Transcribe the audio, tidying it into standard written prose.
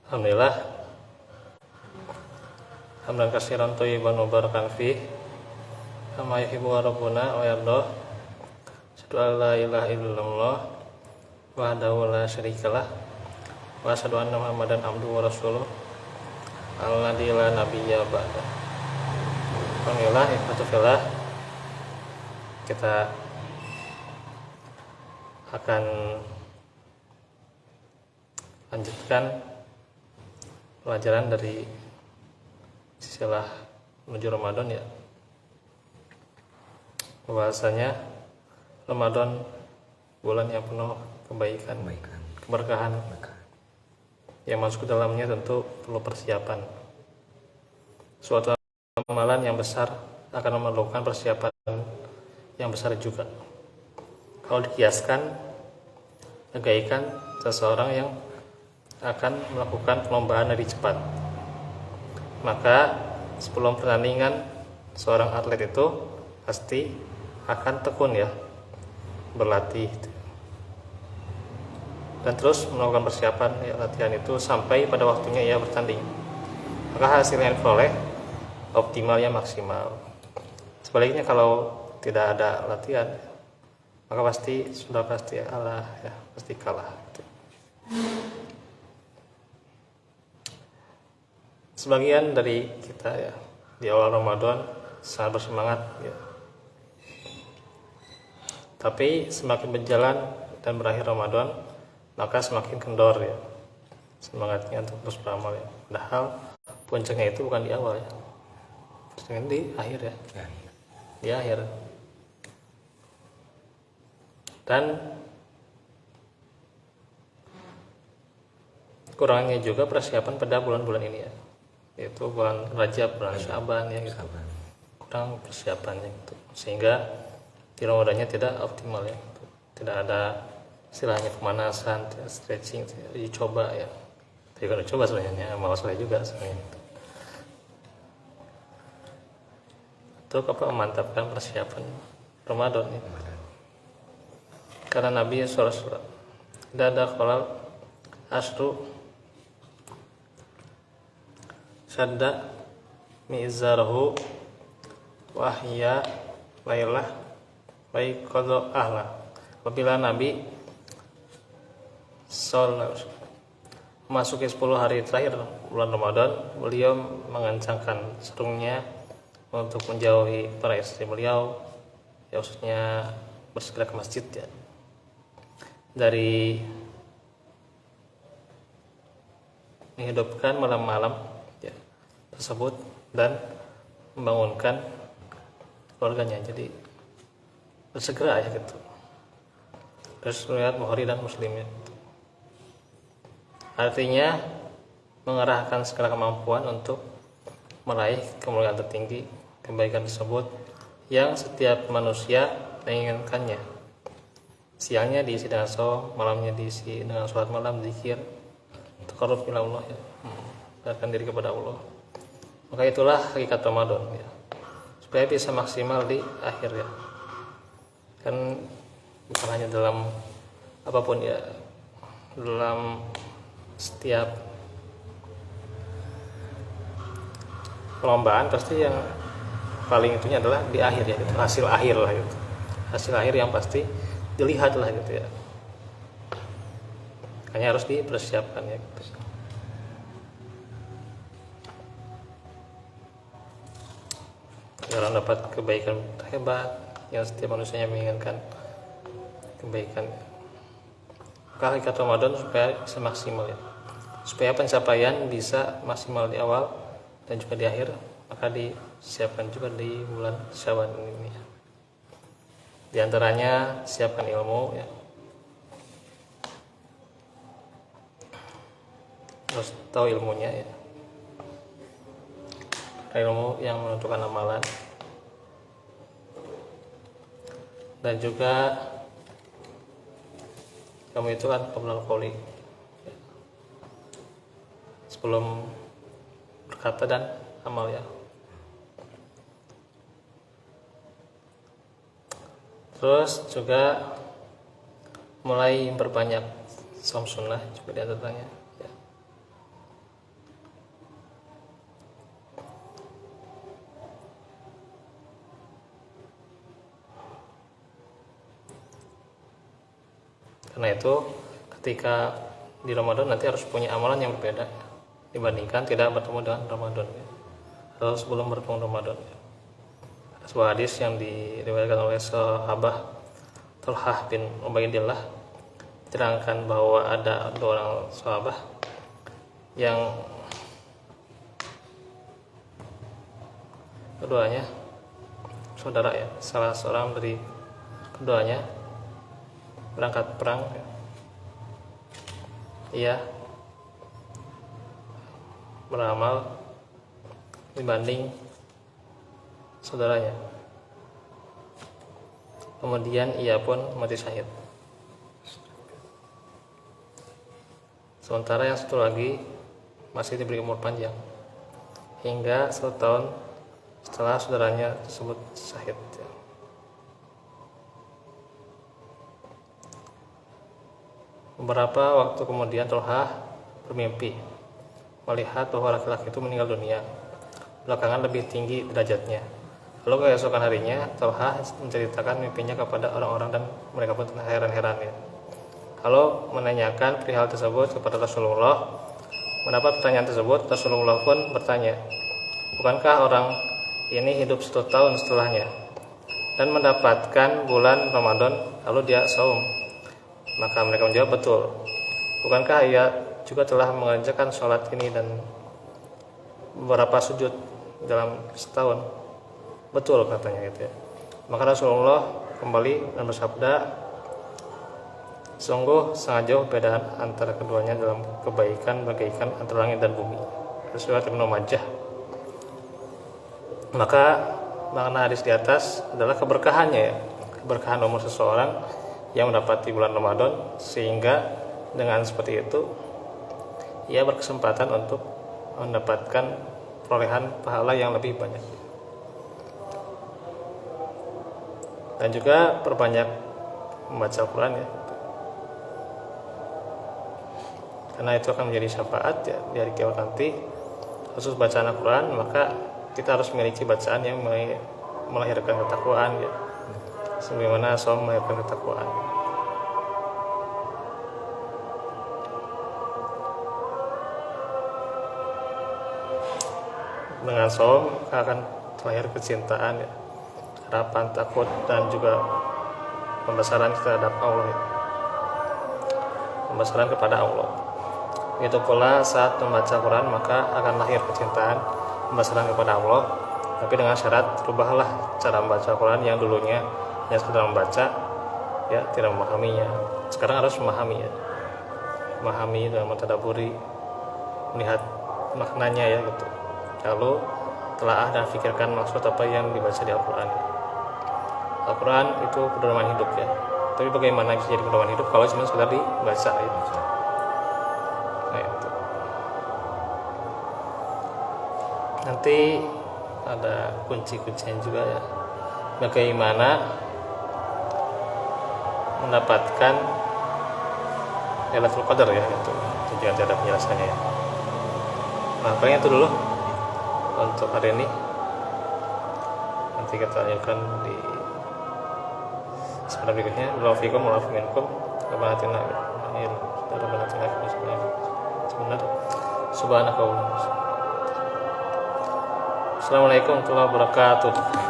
Alhamdulillah, hamdan katsiran thayyiban mubarakan fih, kama yuhibbu rabbuna wa yardah. Asyhadu an la ilaha illallah wahdahu la syarikalah wa asyhadu anna Muhammadan abduhu wa rasuluh alladzi la nabiyya ba'da. Alhamdulillah, ikhwatullah, kita akan lanjutkan pelajaran dari silsilah menuju Ramadan ya. Bahwasanya Ramadan bulan yang penuh kebaikan, keberkahan. Yang masuk ke dalamnya tentu perlu persiapan. Suatu amalan yang besar akan memerlukan persiapan yang besar juga. Kalau dikiaskan bagaikan seseorang yang akan melakukan perlombaan dari cepat, maka sebelum pertandingan seorang atlet itu pasti akan tekun ya, berlatih dan terus melakukan persiapan ya, latihan itu sampai pada waktunya ia bertanding, maka hasil yang diperoleh optimalnya maksimal. Sebaliknya kalau tidak ada latihan, maka pasti kalah ya, pasti kalah gitu. Sebagian dari kita ya di awal Ramadan sangat bersemangat ya, tapi semakin berjalan dan berakhir Ramadan, maka semakin kendor ya semangatnya untuk terus beramal ya. Padahal puncaknya itu bukan di awal ya, puncaknya di akhir ya, di akhir. Dan kurangnya juga persiapan pada bulan-bulan ini ya, yaitu bulan Rajab, bulan Syaban ya gitu. Kurang persiapannya gitu, sehingga di Ramadannya tidak optimal ya gitu. Tidak ada istilahnya pemanasan, stretching, dicoba ya. Tapi kalau coba sebenarnya malas saya juga sebenarnya gitu. Untuk apa memantapkan persiapan Ramadan ya. Karena Nabi SAW dada kolal asru sadda mizarahu wahya lailah baik qadha ahla. Apabila Nabi memasuki 10 hari terakhir bulan Ramadan, beliau mengencangkan serungnya untuk menjauhi para istri beliau ya, maksudnya bersegera ke masjid ya, dari menghidupkan malam-malam ya, tersebut dan membangunkan keluarganya. Jadi bersegera ya gitu. Terus melihat Bukhari dan Muslim ya. Artinya mengerahkan segala kemampuan untuk meraih kemuliaan tertinggi, kebaikan tersebut yang setiap manusia menginginkannya. Siangnya diisi dengan saum, malamnya diisi dengan sholat malam, zikir, taqarrub ila Allah ya, mendekatkan diri kepada Allah. Maka itulah hakikat Ramadan ya, supaya bisa maksimal di akhir ya. Kan bukan hanya dalam apapun ya, dalam setiap perlombaan pasti yang paling itunya adalah di akhir ya gitu. Hasil akhir lah gitu, hasil akhir yang pasti dilihat lah gitu ya, hanya harus dipersiapkan ya gitu. Agar dapat kebaikan hebat yang setiap manusianya menginginkan kebaikan. Maka hakikat Ramadan supaya bisa maksimal ya, supaya pencapaian bisa maksimal di awal dan juga di akhir, maka disiapkan juga di bulan Syawal ini ya. Di antaranya siapkan ilmu ya, harus tahu ilmunya ya, ilmu yang menentukan amalan. Dan juga kamu itu kan qablal qauli ya, sebelum berkata dan amal ya. Terus juga mulai memperbanyak saum sunnah juga di antaranya ya. Karena itu ketika di Ramadan nanti harus punya amalan yang berbeda dibandingkan tidak bertemu dengan Ramadan atau sebelum bertemu Ramadan. Ada sebuah hadis yang diriwayatkan oleh sahabat Talhah bin Ubaidillah, diterangkan bahwa ada dua orang sahabat yang keduanya saudara ya. Salah seorang dari keduanya berangkat perang, ia beramal dibanding saudaranya, kemudian ia pun mati syahid. Sementara yang satu lagi masih diberi umur panjang hingga 1 tahun setelah saudaranya tersebut syahid. Beberapa waktu kemudian Talhah bermimpi melihat bahwa laki-laki itu meninggal dunia, belakangan lebih tinggi derajatnya. Lalu keesokan harinya Talhah menceritakan mimpinya kepada orang-orang dan mereka pun heran-heran ya. Kalau menanyakan perihal tersebut kepada Rasulullah, mendapat pertanyaan tersebut, Rasulullah pun bertanya, bukankah orang ini hidup 1 tahun setelahnya dan mendapatkan bulan Ramadan lalu dia saum? Maka mereka menjawab, betul. Bukankah ia juga telah mengerjakan sholat ini dan beberapa sujud dalam setahun? Betul, katanya gitu ya. Maka Rasulullah kembali dan bersabda, sungguh sangat jauh perbedaan antara keduanya dalam kebaikan bagaikan antara langit dan bumi. Riwayat Ibnu Majah. Maka makna hadis di atas adalah keberkahannya ya, keberkahan umur seseorang yang mendapati bulan Ramadan, sehingga dengan seperti itu ia berkesempatan untuk mendapatkan perolehan pahala yang lebih banyak. Dan juga perbanyak membaca Al-Quran ya, karena itu akan menjadi syafaat ya di hari kiamat nanti. Khusus bacaan Al-Quran, maka kita harus memiliki bacaan yang melahirkan ketakwaan ya, sebagaimana saum melahirkan ketakwaan. Dengan saum akan terlahir kecintaan ya, harapan, takut, dan juga pembesaran terhadap Allah ya, pembesaran kepada Allah. Itu pula saat membaca Quran maka akan lahir kecintaan, pembesaran kepada Allah, tapi dengan syarat rubahlah cara membaca Quran yang dulunya hanya sekedar membaca ya, tidak memahaminya. Sekarang harus memahami ya, memahami dan mentadaburi, melihat maknanya ya gitu. Lalu telaah dan pikirkan maksud apa yang dibaca di Al-Quran. Al-Quran itu pedoman hidup ya, tapi bagaimana bisa jadi pedoman hidup kalau cuma sekedar dibaca ya. Nah itu. Nanti ada kunci-kuncinya juga ya, bagaimana mendapatkan Lailatul Qadar ya, itu tujuan ada penjelasannya ya. Nah paling itu dulu untuk hari ini. Nanti kita lanjutkan di sebentar berikutnya. Wa'alaikum warahmatullahi wabarakatuh. Subhanallah. Assalamualaikum warahmatullahi wabarakatuh.